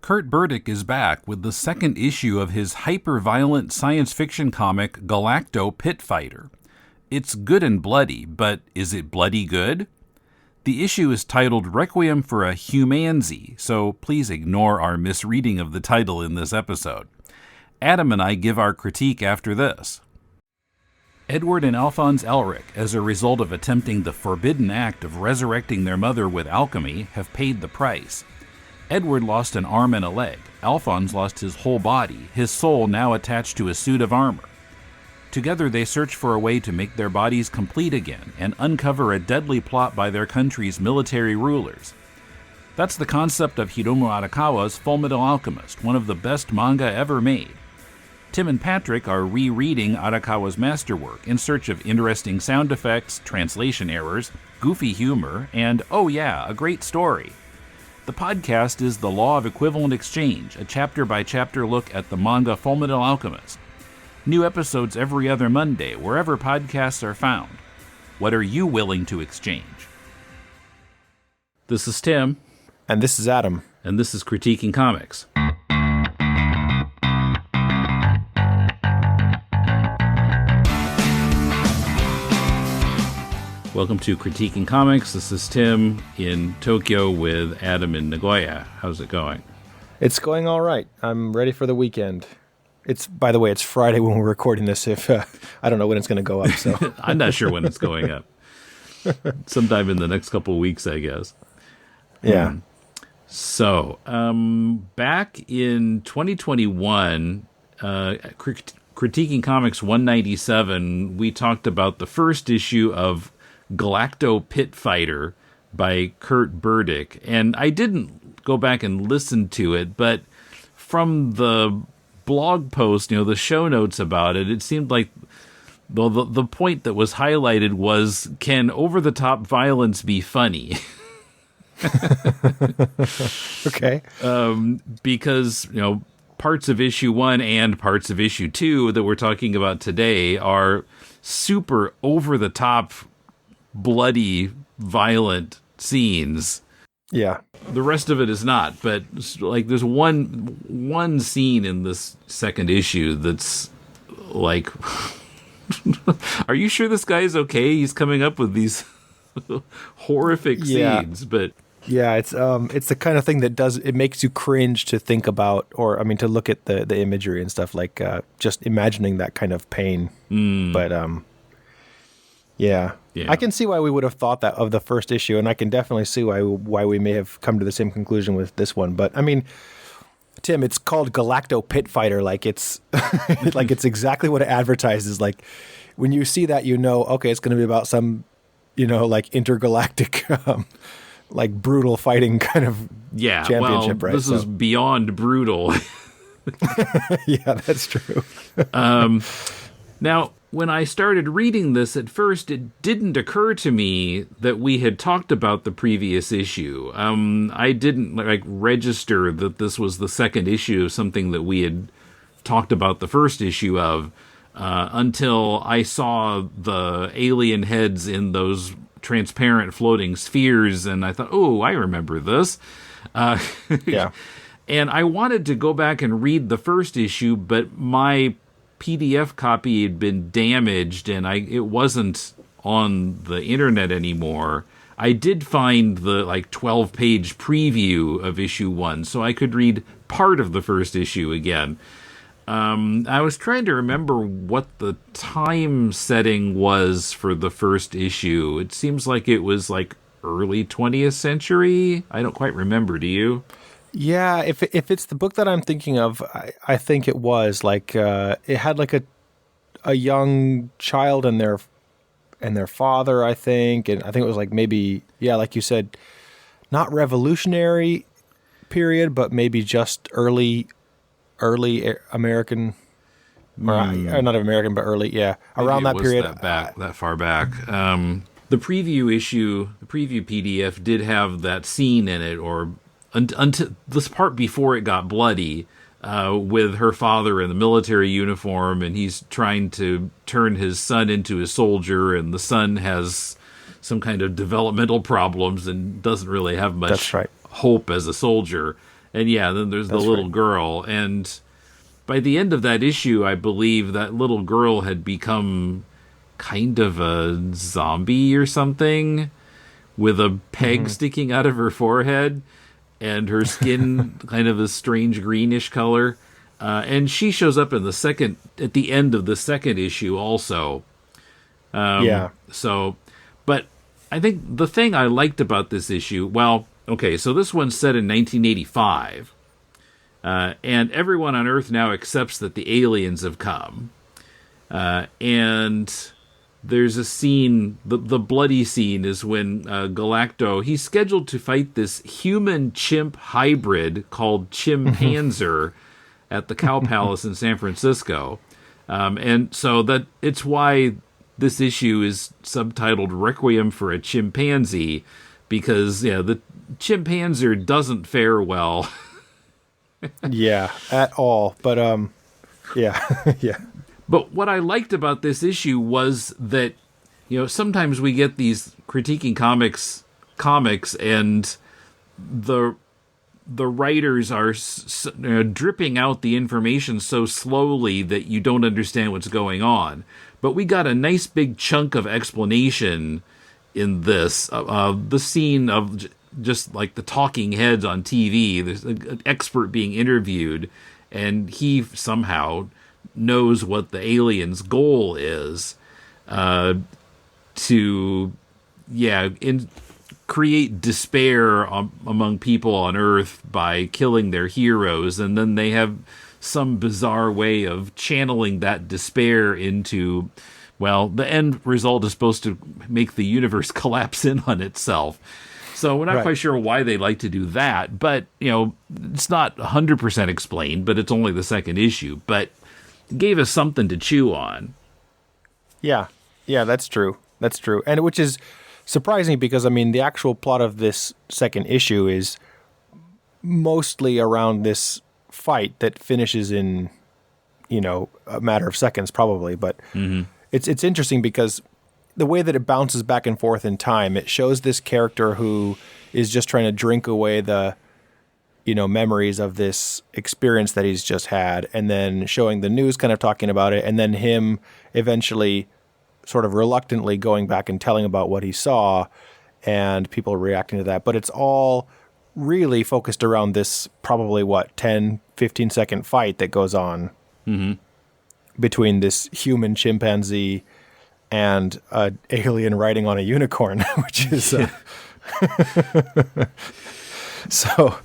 Kirt Birdick is back with the second issue of his hyper-violent science fiction comic Galacto Pit Fighter. It's good and bloody, but is it bloody good? The issue is titled Requiem for a Humanzee, so please ignore our misreading of the title in this episode. Adam and I give our critique after this. Edward and Alphonse Elric, as a result of attempting the forbidden act of resurrecting their mother with alchemy, have paid the price. Edward lost an arm and a leg. Alphonse lost his whole body, his soul now attached to a suit of armor. Together they search for a way to make their bodies complete again and uncover a deadly plot by their country's military rulers. That's the concept of Hiromu Arakawa's Fullmetal Alchemist, one of the best manga ever made. Tim and Patrick are rereading Arakawa's masterwork in search of interesting sound effects, translation errors, goofy humor, and, oh yeah, a great story. The podcast is The Law of Equivalent Exchange, a chapter-by-chapter look at the manga Fullmetal Alchemist. New episodes every other Monday, wherever podcasts are found. What are you willing to exchange? This is Tim. And this is Adam. And this is Critiquing Comics. Welcome to Critiquing Comics. This is Tim in Tokyo with Adam in Nagoya. How's it going? It's going all right. I'm ready for the weekend. By the way, it's Friday when we're recording this. If I don't know when it's going to go up, so I'm not sure when it's going up. Sometime in the next couple of weeks, I guess. Yeah. Back in 2021, Critiquing Comics 197, we talked about the first issue of Galacto Pit Fighter by Kirt Birdick, and I didn't go back and listen to it, but from the blog post, the show notes about it, it seemed like the point that was highlighted was, can over-the-top violence be funny? Okay. Because, parts of issue 1 and parts of issue 2 that we're talking about today are super over-the-top, bloody, violent scenes. Yeah. The rest of it is not, but like there's one scene in this second issue that's like, are you sure this guy is okay? He's coming up with these horrific scenes, but yeah, it's the kind of thing that it makes you cringe to think about, or to look at the imagery and stuff, like just imagining that kind of pain. But yeah. I can see why we would have thought that of the first issue, and I can definitely see why we may have come to the same conclusion with this one. But Tim, it's called Galacto Pit Fighter. Like it's like it's exactly what it advertises. Like when you see that, okay, it's going to be about some, like intergalactic, like brutal fighting kind of championship, right? This is beyond brutal. Yeah, that's true. Now, when I started reading this at first, it didn't occur to me that we had talked about the previous issue. I didn't register that this was the second issue of something that we had talked about the first issue of until I saw the alien heads in those transparent floating spheres, and I thought, oh, I remember this. Yeah. And I wanted to go back and read the first issue, but my PDF copy had been damaged and it wasn't on the internet anymore. I did find the 12-page preview of issue 1, so I could read part of the first issue again. I was trying to remember what the time setting was for the first issue. It seems like it was early 20th century. I don't quite remember. Do you? Yeah, if it's the book that I'm thinking of, I think it was it had a young child and their father, I think, and I think it was maybe like you said, not revolutionary period, but maybe just early American, or not American, but early, around that period, that far back. The preview PDF did have that scene in it, or until this part before it got bloody, with her father in the military uniform, and he's trying to turn his son into a soldier, and the son has some kind of developmental problems and doesn't really have much hope as a soldier. And yeah, then there's That's the little right. girl. And by the end of that issue, I believe that little girl had become kind of a zombie or something, with a peg sticking out of her forehead and her skin kind of a strange greenish color. And she shows up at the end of the second issue also. Yeah. So, but I think the thing I liked about this issue, well, okay, so this one's set in 1985, and everyone on Earth now accepts that the aliens have come. And there's a scene, the bloody scene is when Galacto, he's scheduled to fight this human-chimp hybrid called Chimpanzer at the Cow Palace in San Francisco. And so that it's why this issue is subtitled Requiem for a Chimpanzee, because the Chimpanzer doesn't fare well. Yeah, at all. But yeah. Yeah. But what I liked about this issue was that, sometimes we get these critiquing comics, and the writers are dripping out the information so slowly that you don't understand what's going on. But we got a nice big chunk of explanation in this. The scene of just like the talking heads on TV. There's an expert being interviewed, and he somehow knows what the aliens' goal is, to create despair among people on Earth by killing their heroes, and then they have some bizarre way of channeling that despair into, well, the end result is supposed to make the universe collapse in on itself. So we're not quite sure why they like to do that, but, it's not 100% explained, but it's only the second issue. But it gave us something to chew on. Yeah, that's true. That's true. And which is surprising because, the actual plot of this second issue is mostly around this fight that finishes in, a matter of seconds probably. But it's interesting because the way that it bounces back and forth in time, it shows this character who is just trying to drink away the memories of this experience that he's just had, and then showing the news kind of talking about it, and then him eventually sort of reluctantly going back and telling about what he saw and people reacting to that. But it's all really focused around this probably 10, 15 second fight that goes on between this human chimpanzee and an alien riding on a unicorn, which is so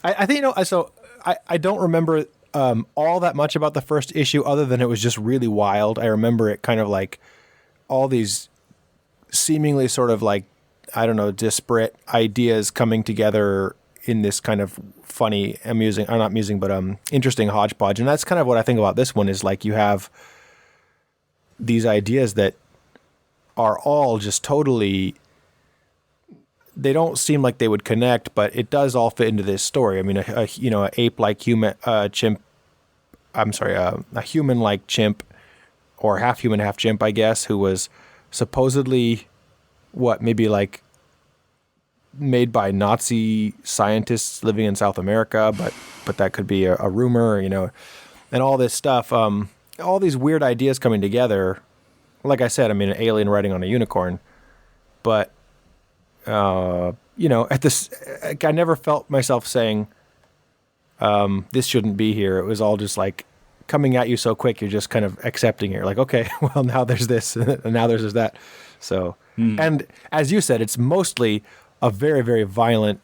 I think, so I don't remember all that much about the first issue other than it was just really wild. I remember it kind of like all these seemingly sort of like, I don't know, disparate ideas coming together in this kind of funny, amusing, or not amusing, but interesting hodgepodge. And that's kind of what I think about this one is like you have these ideas that are all just totally, they don't seem like they would connect, but it does all fit into this story. A ape-like human chimp. A human-like chimp, or half human, half chimp, I guess, who was supposedly maybe like made by Nazi scientists living in South America, but that could be a rumor, and all this stuff. All these weird ideas coming together. Like I said, an alien riding on a unicorn, but. At this, I never felt myself saying, this shouldn't be here. It was all just like coming at you so quick. You're just kind of accepting it. You're like, okay, well, now there's this and now there's that. So, and as you said, it's mostly a very, very violent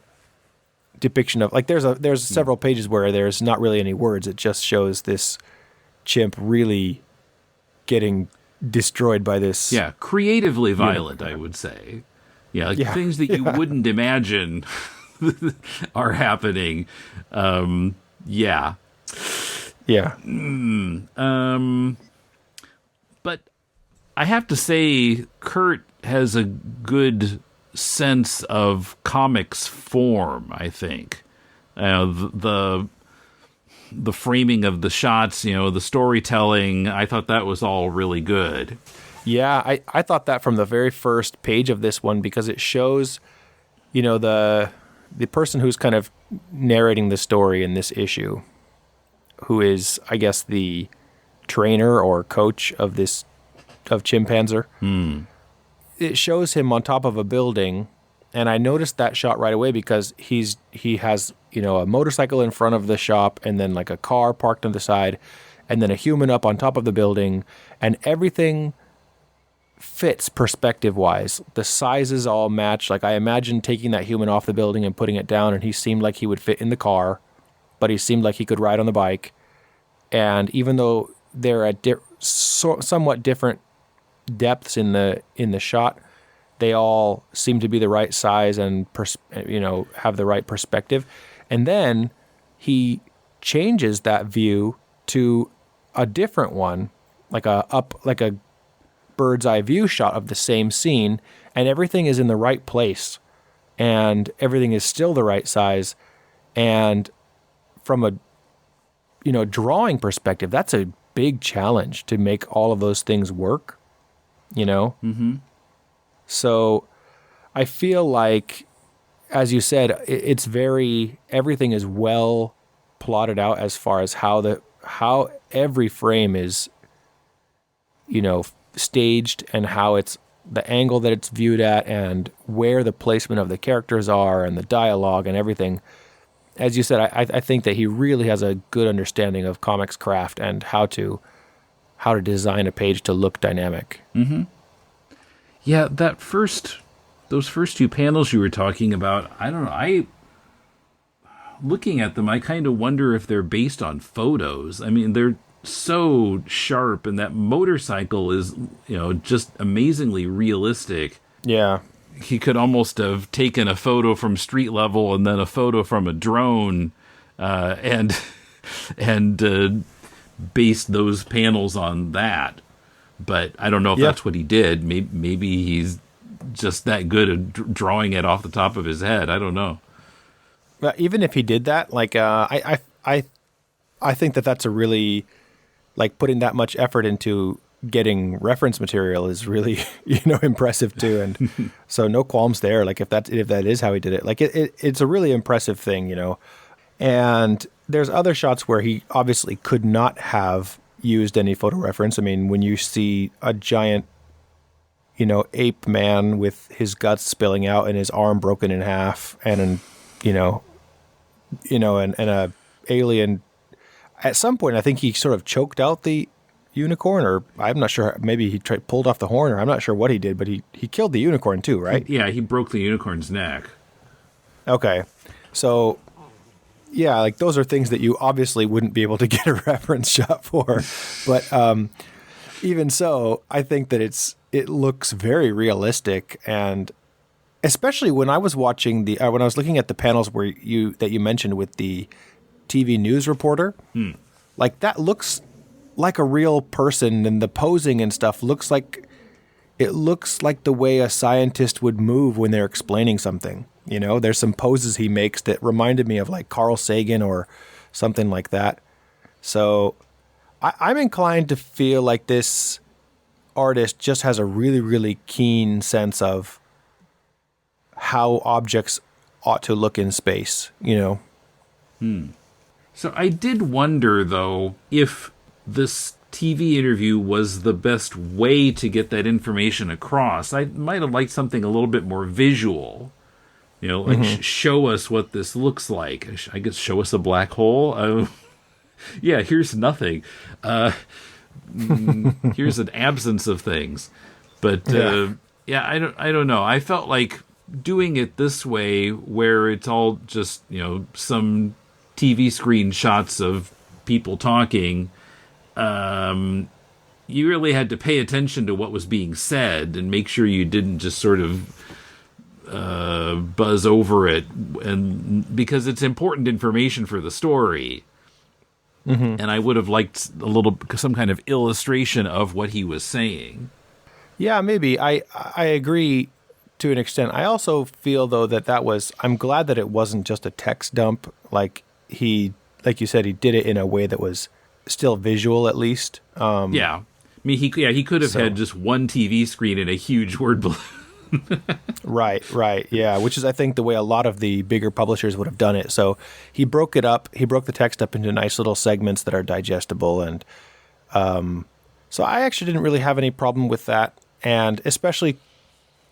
depiction of, like, there's several pages where there's not really any words. It just shows this chimp really getting destroyed by this. Yeah. Creatively violent, I would say. Yeah, things that you wouldn't imagine are happening. Yeah. But I have to say, Kirt has a good sense of comics form, I think. The framing of the shots, the storytelling, I thought that was all really good. Yeah, I thought that from the very first page of this one because it shows, the person who's kind of narrating the story in this issue, who is, I guess, the trainer or coach of Chimpanzer. It shows him on top of a building, and I noticed that shot right away because he has, you know, a motorcycle in front of the shop, and then like a car parked on the side, and then a human up on top of the building, and everything fits perspective-wise. The sizes all match. Like, I imagine taking that human off the building and putting it down, and he seemed like he would fit in the car, but he seemed like he could ride on the bike. And even though they're at somewhat different depths in the shot, they all seem to be the right size and have the right perspective. And then he changes that view to a different one, like a bird's eye view shot of the same scene, and everything is in the right place, and everything is still the right size. And from a drawing perspective, that's a big challenge to make all of those things work, So I feel like, as you said, everything is well plotted out as far as how every frame is, staged, and how it's the angle that it's viewed at, and where the placement of the characters are, and the dialogue and everything. As you said, I think that he really has a good understanding of comics craft and how to design a page to look dynamic. Mm-hmm. Yeah, those first two panels you were talking about, I don't know. Looking at them, I kind of wonder if they're based on photos. I mean, they're so sharp, and that motorcycle is, just amazingly realistic. Yeah. He could almost have taken a photo from street level and then a photo from a drone, and based those panels on that. But I don't know if that's what he did. Maybe he's just that good at drawing it off the top of his head. I don't know. But even if he did that, like I think that that's a really, like, putting that much effort into getting reference material is really impressive too. And so no qualms there. Like if that is how he did it, like it's a really impressive thing, And there's other shots where he obviously could not have used any photo reference. I mean, when you see a giant, ape man with his guts spilling out and his arm broken in half, and and a alien, at some point I think he sort of choked out the unicorn, or I'm not sure, maybe he pulled off the horn, or I'm not sure what he did, but he killed the unicorn too, right? Yeah, he broke the unicorn's neck. Okay. So yeah, like those are things that you obviously wouldn't be able to get a reference shot for. But even so, I think that it looks very realistic, and especially when I was watching when I was looking at the panels where you mentioned with the TV news reporter, like that looks like a real person, and the posing and stuff looks like the way a scientist would move when they're explaining something. There's some poses he makes that reminded me of like Carl Sagan or something like that. So I'm inclined to feel like this artist just has a really, really keen sense of how objects ought to look in space, So I did wonder, though, if this TV interview was the best way to get that information across. I might have liked something a little bit more visual. Show us what this looks like. I guess show us a black hole. Yeah, here's nothing. Here's an absence of things. But I don't know. I felt like doing it this way, where it's all just some TV screen shots of people talking. You really had to pay attention to what was being said and make sure you didn't just sort of buzz over it, and because it's important information for the story. And I would have liked some kind of illustration of what he was saying. Yeah, maybe. I agree to an extent. I also feel, though, I'm glad that it wasn't just a text dump. Like you said, he did it in a way that was still visual, at least. Yeah. I mean, he could have had just one TV screen and a huge word balloon. Right. Yeah, which is, I think, the way a lot of the bigger publishers would have done it. So he broke it up. He broke the text up into nice little segments that are digestible. And so I actually didn't really have any problem with that. And especially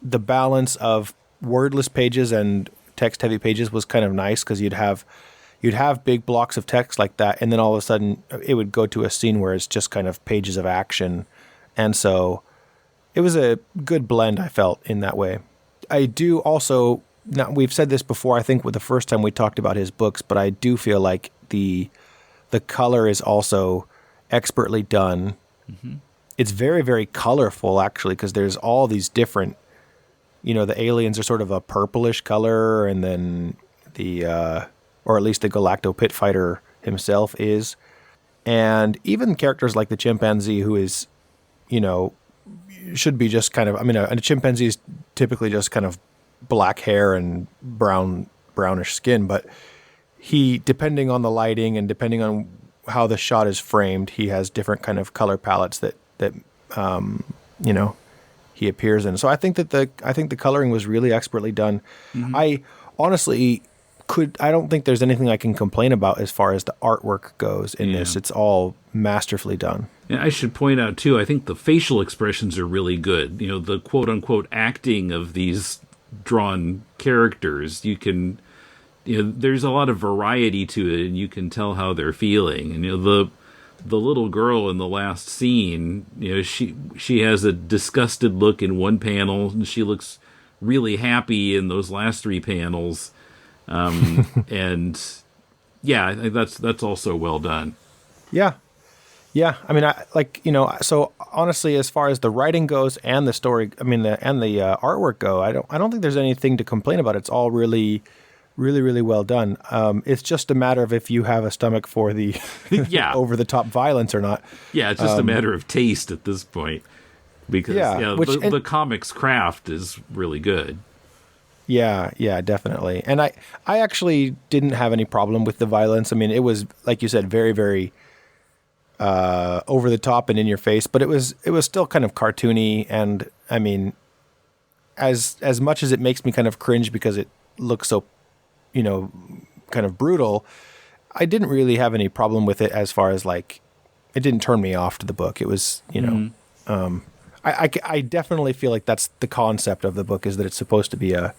the balance of wordless pages and text-heavy pages was kind of nice, because you'd have big blocks of text like that, and then all of a sudden it would go to a scene where it's just kind of pages of action. And so it was a good blend, I felt, in that way. I do also, now we've said this before, I think with the first time we talked about his books, but I do feel like the color is also expertly done. Mm-hmm. It's very, very colorful, actually, because there's all these different, the aliens are sort of a purplish color, and then or at least the Galacto pit fighter himself is. And even characters like the chimpanzee, who is, should be just kind of, a chimpanzee is typically just kind of black hair and brownish skin, but he, depending on the lighting and depending on how the shot is framed, he has different kind of color palettes that he appears in. So I think the coloring was really expertly done. Mm-hmm. I honestly I don't think there's anything I can complain about as far as the artwork goes in this. It's all masterfully done. And I should point out, too, I think the facial expressions are really good. The quote-unquote acting of these drawn characters, you can, there's a lot of variety to it, and you can tell how they're feeling. And, the little girl in the last scene, she has a disgusted look in one panel, and she looks really happy in those last three panels. And yeah, I think that's also well done. Yeah. So honestly, as far as the writing goes and the story, and the artwork go, I don't think there's anything to complain about. It's all really, really, really well done. It's just a matter of if you have a stomach for the over the top violence or not. Yeah. It's just a matter of taste at this point, because the comics craft is really good. Yeah, definitely. And I actually didn't have any problem with the violence. It was, like you said, very, very over the top and in your face, but it was still kind of cartoony. And as much as it makes me kind of cringe because it looks so, kind of brutal, I didn't really have any problem with it as far as it didn't turn me off to the book. It was, I definitely feel like that's the concept of the book, is that it's supposed to be a,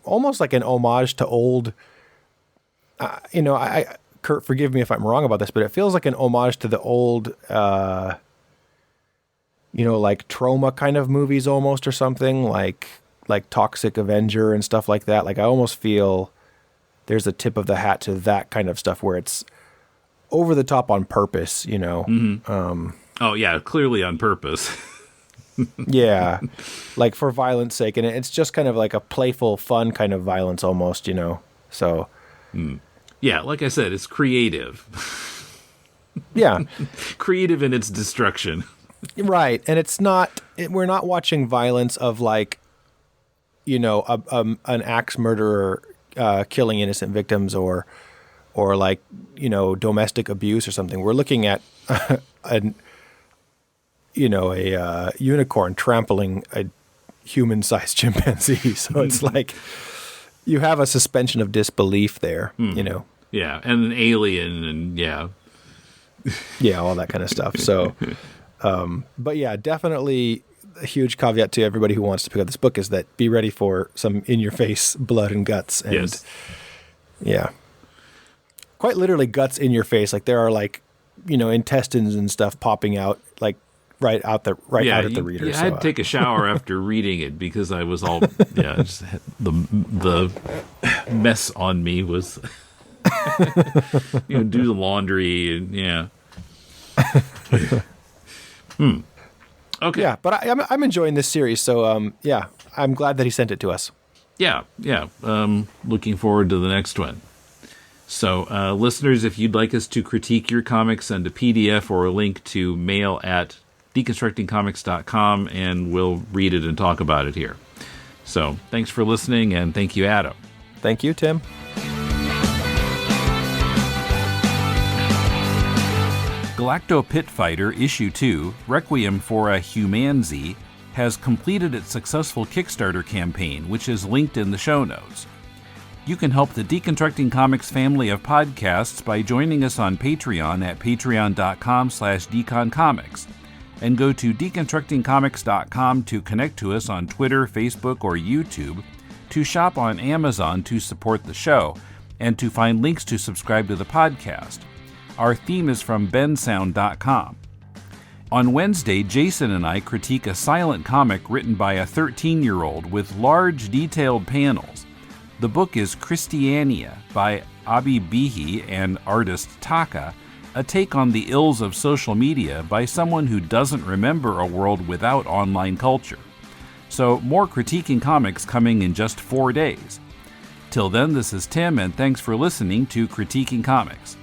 almost like an homage to old, Kirt, forgive me if I'm wrong about this, but it feels like an homage to the old, like Trauma kind of movies almost, or something like Toxic Avenger and stuff like that. I almost feel there's a tip of the hat to that kind of stuff where it's over the top on purpose, Mm-hmm. Oh yeah, clearly on purpose. Yeah, for violence sake, and it's just kind of like a playful, fun kind of violence almost, So, yeah, like I said, it's creative. Yeah, creative in its destruction. Right, and it's not. We're not watching violence of an axe murderer killing innocent victims, or domestic abuse or something. We're looking at a unicorn trampling a human-sized chimpanzee. So it's you have a suspension of disbelief there, Yeah, and an alien, and yeah, all that kind of stuff. So, but yeah, definitely a huge caveat to everybody who wants to pick up this book is that be ready for some in-your-face blood and guts. And yes. Yeah, quite literally guts in your face. There are intestines and stuff popping out right out at the reader. Yeah, I had to take a shower after reading it because I was all just the mess on me was do the laundry and Okay. Yeah, but I'm enjoying this series, so I'm glad that he sent it to us. Yeah. Looking forward to the next one. So, listeners, if you'd like us to critique your comics, send a PDF or a link to mail@deconstructingcomics.com, and we'll read it and talk about it here. So, thanks for listening, and thank you, Adam. Thank you, Tim. Galacto Pit Fighter Issue 2, Requiem for a Humanzee, has completed its successful Kickstarter campaign, which is linked in the show notes. You can help the Deconstructing Comics family of podcasts by joining us on Patreon at patreon.com/deconcomics, and go to deconstructingcomics.com to connect to us on Twitter, Facebook, or YouTube, to shop on Amazon to support the show, and to find links to subscribe to the podcast. Our theme is from bensound.com. On Wednesday, Jason and I critique a silent comic written by a 13-year-old with large, detailed panels. The book is Christiania by Abi Bihi and artist Taka, a take on the ills of social media by someone who doesn't remember a world without online culture. So more critiquing comics coming in just 4 days. Till then, this is Tim, and thanks for listening to Critiquing Comics.